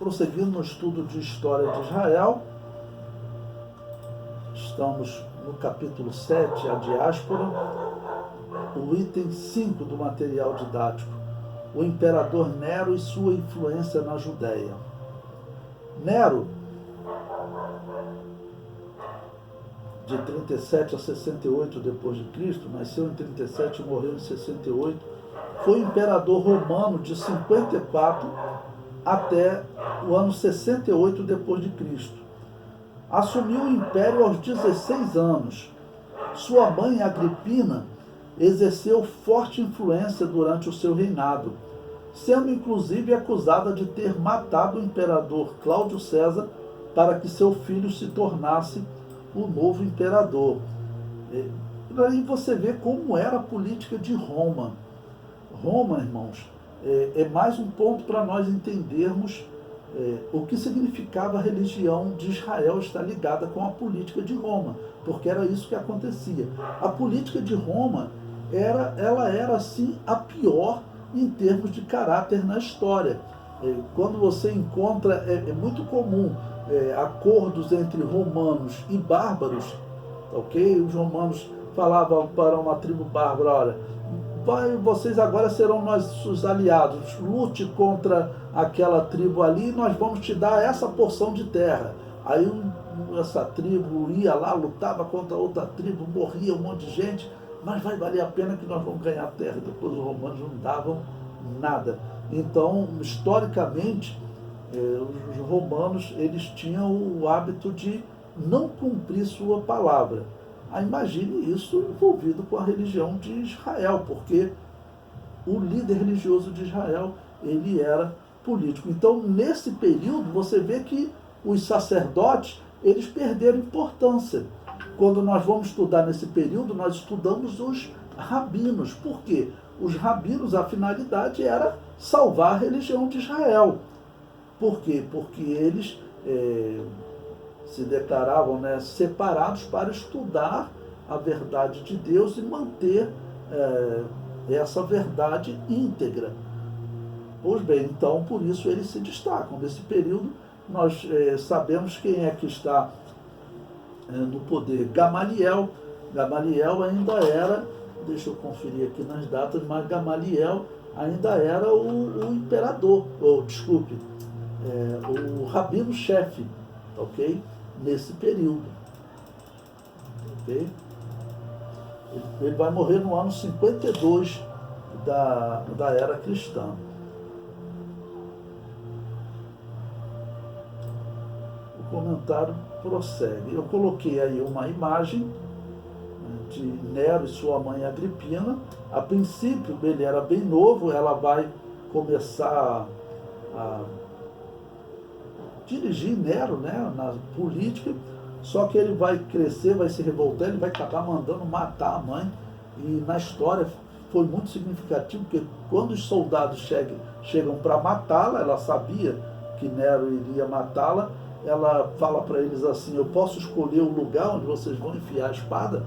prosseguindo no estudo de história de Israel, estamos no capítulo 7, a diáspora, o item 5 do material didático, o imperador Nero e sua influência na Judéia. Nero, de 37 a 68 depois de Cristo, nasceu em 37 e morreu em 68, foi imperador romano de 54 até o ano 68 depois de Cristo. Assumiu o império aos 16 anos. Sua mãe, Agripina, exerceu forte influência durante o seu reinado, sendo inclusive acusada de ter matado o imperador Cláudio César para que seu filho se tornasse o novo imperador. E aí você vê como era a política de Roma. Roma, irmãos, é mais um ponto para nós entendermos o que significava a religião de Israel estar ligada com a política de Roma, porque era isso que acontecia. A política de Roma ela era assim a pior em termos de caráter na história. Quando você encontra, é muito comum acordos entre romanos e bárbaros, ok? Os romanos falavam para uma tribo bárbara: olha, vocês agora serão nossos aliados, lute contra aquela tribo ali, nós vamos te dar essa porção de terra. Aí essa tribo ia lá, lutava contra outra tribo, morria um monte de gente, mas vai valer a pena que nós vamos ganhar terra. Depois os romanos não davam nada. Então, historicamente, os romanos eles tinham o hábito de não cumprir sua palavra. Imagine isso envolvido com a religião de Israel, porque o líder religioso de Israel, ele era político. Então, nesse período, você vê que os sacerdotes, eles perderam importância. Quando nós vamos estudar nesse período, nós estudamos os rabinos. Por quê? Os rabinos, a finalidade era salvar a religião de Israel. Por quê? Porque eles se declaravam separados para estudar a verdade de Deus e manter essa verdade íntegra. Pois bem, então por isso eles se destacam. Nesse período nós sabemos quem é que está no poder. Gamaliel. Gamaliel ainda era, deixa eu conferir aqui nas datas, mas Gamaliel ainda era o imperador, o rabino-chefe, ok? Nesse período. Okay? Ele vai morrer no ano 52 da era cristã. O comentário prossegue. Eu coloquei aí uma imagem de Nero e sua mãe Agripina. A princípio ele era bem novo, ela vai começar a dirigir Nero, na política, só que ele vai crescer, vai se revoltar, ele vai acabar mandando matar a mãe. E na história foi muito significativo, porque quando os soldados chegam para matá-la, ela sabia que Nero iria matá-la, ela fala para eles assim: eu posso escolher o lugar onde vocês vão enfiar a espada?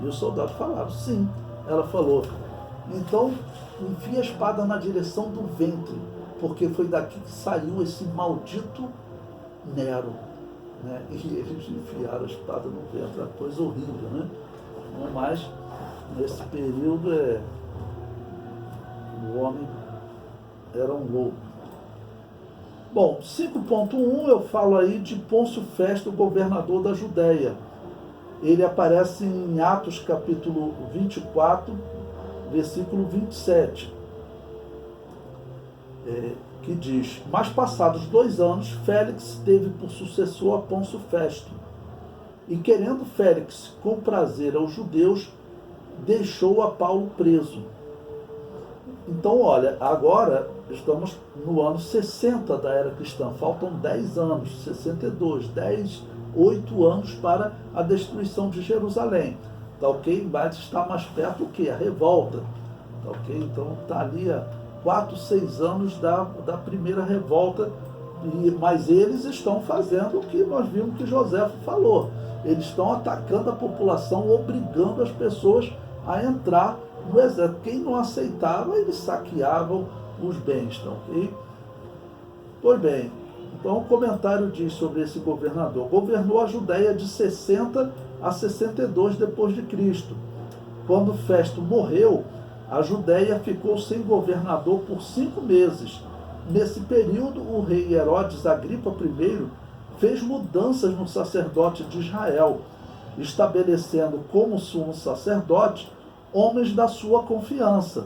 E os soldados falaram, sim. Ela falou, então enfia a espada na direção do ventre, porque foi daqui que saiu esse maldito Nero. E eles enfiaram a espada no ventre, uma coisa horrível, né? Mas nesse período o homem era um louco. Bom, 5.1 eu falo aí de Pôncio Festo, governador da Judéia. Ele aparece em Atos capítulo 24, versículo 27, que diz: mas passados 2 anos, Félix teve por sucessor a Pôncio Festo, e querendo Félix comprazer aos judeus, deixou a Paulo preso. Então, olha, agora estamos no ano 60 da era cristã, faltam 10 anos, 62, 8 anos para a destruição de Jerusalém, tá ok? Mas está mais perto o quê? A revolta, tá ok? Então está ali há 4, 6 anos da primeira revolta, mas eles estão fazendo o que nós vimos que José falou, eles estão atacando a população, obrigando as pessoas a entrar no exército. Quem não aceitava, eles saqueavam os bens, tá ok? Pois bem, Então, o comentário diz sobre esse governador: governou a Judéia de 60 a 62 depois de Cristo. Quando Festo morreu, a Judéia ficou sem governador por 5 meses. Nesse período, o rei Herodes Agripa I fez mudanças no sacerdote de Israel, estabelecendo como sumo sacerdote homens da sua confiança.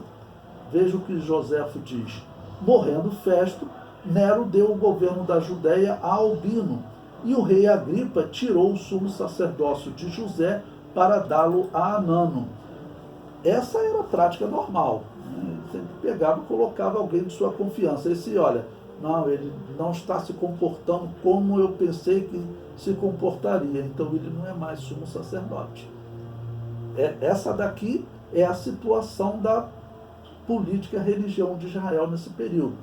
Veja o que Joséfo diz: morrendo Festo, Nero deu o governo da Judéia a Albino, e o rei Agripa tirou o sumo sacerdócio de José para dá-lo a Anano. Essa era a prática normal. Ele sempre pegava e colocava alguém de sua confiança. Esse, olha, não, ele não está se comportando como eu pensei que se comportaria, então ele não é mais sumo sacerdote. Essa daqui é a situação da política e religião de Israel nesse período.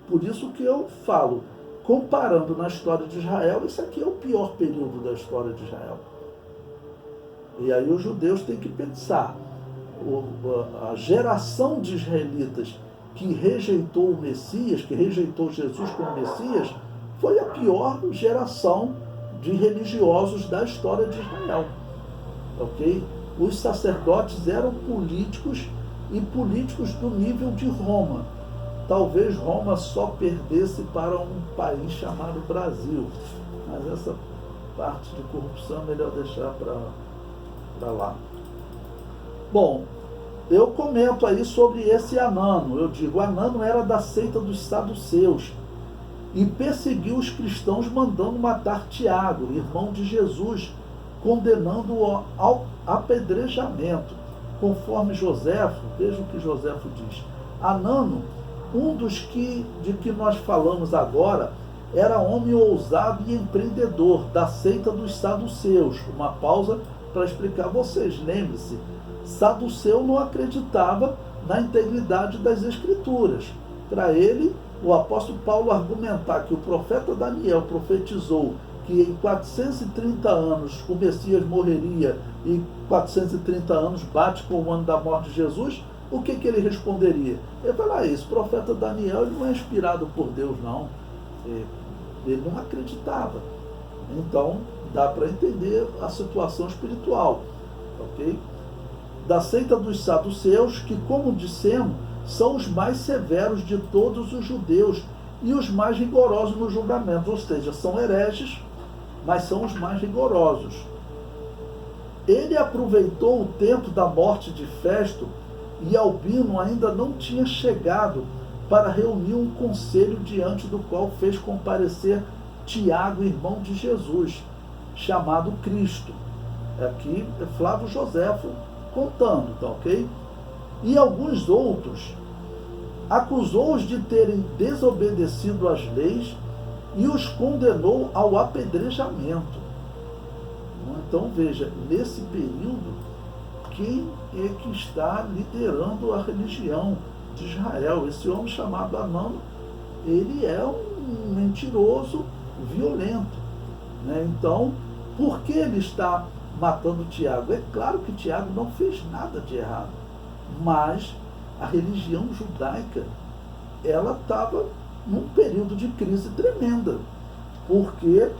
Por isso que eu falo, comparando na história de Israel, esse aqui é o pior período da história de Israel. E aí os judeus têm que pensar, a geração de israelitas que rejeitou o Messias, que rejeitou Jesus como Messias, foi a pior geração de religiosos da história de Israel. Ok? Os sacerdotes eram políticos, e políticos do nível de Roma. Talvez Roma só perdesse para um país chamado Brasil. Mas essa parte de corrupção é melhor deixar para lá. Bom, eu comento aí sobre esse Anano. Eu digo, Anano era da seita dos saduceus e perseguiu os cristãos mandando matar Tiago, irmão de Jesus, condenando-o ao apedrejamento. Conforme Joséfo, veja o que Joséfo diz. Anano, um dos de que nós falamos agora, era homem ousado e empreendedor, da seita dos saduceus. Uma pausa para explicar a vocês. Lembre-se, saduceu não acreditava na integridade das Escrituras. Para ele, o apóstolo Paulo argumentar que o profeta Daniel profetizou que em 430 anos o Messias morreria e 430 anos bate com o ano da morte de Jesus, o que ele responderia? Ele fala, esse profeta Daniel ele não é inspirado por Deus, não. Ele não acreditava. Então, dá para entender a situação espiritual. Ok? Da seita dos saduceus, que, como dissemos, são os mais severos de todos os judeus e os mais rigorosos no julgamento, ou seja, são hereges, mas são os mais rigorosos. Ele aproveitou o tempo da morte de Festo e Albino ainda não tinha chegado para reunir um conselho diante do qual fez comparecer Tiago, irmão de Jesus, chamado Cristo. Aqui é Flávio Joséfo contando, tá ok? E alguns outros, acusou-os de terem desobedecido às leis e os condenou ao apedrejamento. Então veja, nesse período, quem é que está liderando a religião de Israel? Esse homem chamado Anano, ele é um mentiroso violento. Né? Então, por que ele está matando Tiago? É claro que Tiago não fez nada de errado, mas a religião judaica, ela estava num período de crise tremenda, porque,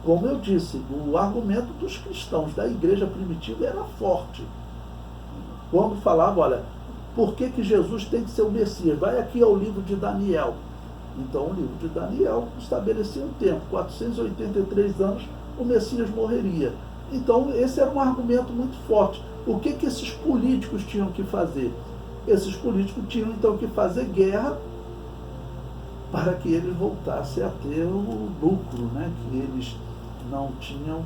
como eu disse, o argumento dos cristãos da igreja primitiva era forte. Quando falava, olha, por que Jesus tem que ser o Messias? Vai aqui ao livro de Daniel. Então, o livro de Daniel estabelecia um tempo, 483 anos, o Messias morreria. Então, esse era um argumento muito forte. O que esses políticos tinham que fazer? Esses políticos tinham, então, que fazer guerra para que eles voltassem a ter o lucro, né, que eles não tinham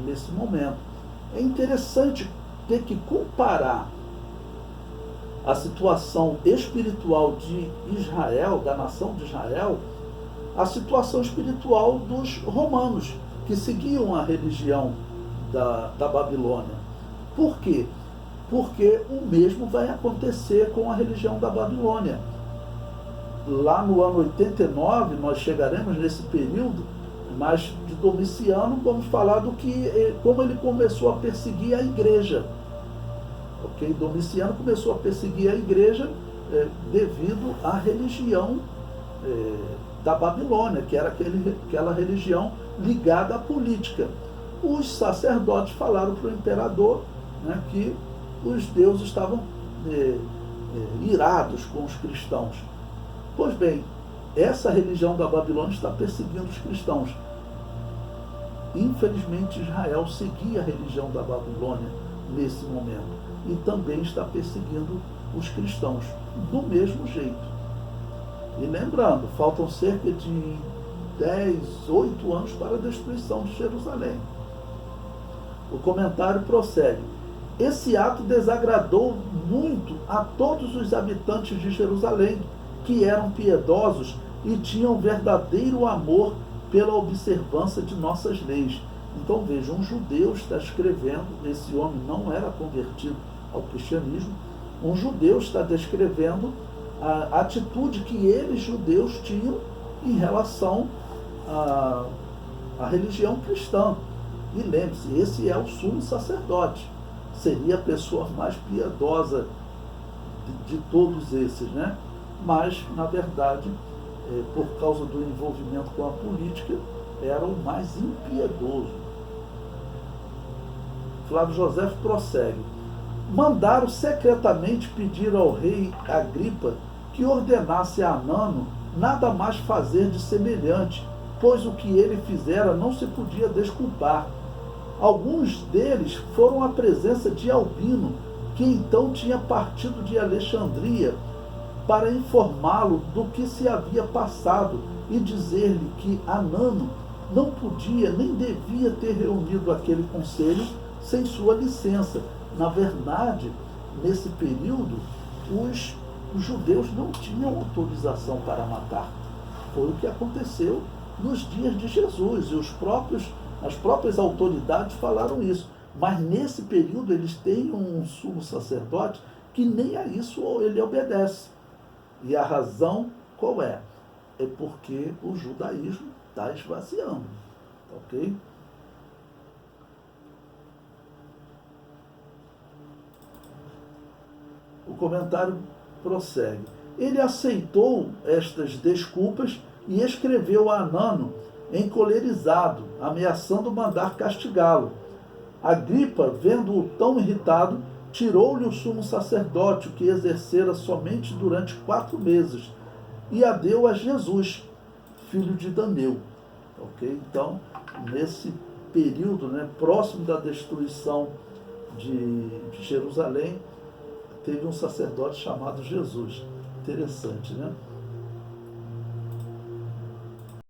nesse momento. É interessante ter que comparar a situação espiritual de Israel, da nação de Israel, à situação espiritual dos romanos, que seguiam a religião da Babilônia. Por quê? Porque o mesmo vai acontecer com a religião da Babilônia. Lá no ano 89, nós chegaremos nesse período, mas de Domiciano, vamos falar do que, como ele começou a perseguir a igreja. Okay? Domiciano começou a perseguir a igreja devido à religião da Babilônia, que era aquela religião ligada à política. Os sacerdotes falaram para o imperador, né, que os deuses estavam irados com os cristãos. Pois bem, essa religião da Babilônia está perseguindo os cristãos. Infelizmente, Israel seguia a religião da Babilônia nesse momento e também está perseguindo os cristãos do mesmo jeito. E lembrando, faltam cerca de 8 anos para a destruição de Jerusalém. O comentário prossegue. Esse ato desagradou muito a todos os habitantes de Jerusalém, que eram piedosos e tinham verdadeiro amor pela observância de nossas leis. Então veja, um judeu está escrevendo, esse homem não era convertido ao cristianismo, um judeu está descrevendo a atitude que eles, judeus, tinham em relação à religião cristã. E lembre-se, esse é o sumo sacerdote, seria a pessoa mais piedosa de todos esses, né? Mas, na verdade, por causa do envolvimento com a política, era o mais impiedoso. Flávio José prossegue. Mandaram secretamente pedir ao rei Agripa que ordenasse a Anano nada mais fazer de semelhante, pois o que ele fizera não se podia desculpar. Alguns deles foram à presença de Albino, que então tinha partido de Alexandria, para informá-lo do que se havia passado e dizer-lhe que Anano não podia nem devia ter reunido aquele conselho sem sua licença. Na verdade, nesse período, os judeus não tinham autorização para matar. Foi o que aconteceu nos dias de Jesus, e as próprias autoridades falaram isso. Mas nesse período eles têm um sumo sacerdote que nem a isso ele obedece. E a razão qual é? É porque o judaísmo está esvaziando. Ok? O comentário prossegue. Ele aceitou estas desculpas e escreveu a Anano encolerizado, ameaçando mandar castigá-lo. Agripa, vendo-o tão irritado, tirou-lhe o sumo sacerdote, que exercera somente durante 4 meses, e a deu a Jesus, filho de Daneu. Ok? Então, nesse período, né, próximo da destruição de Jerusalém, teve um sacerdote chamado Jesus. Interessante, né?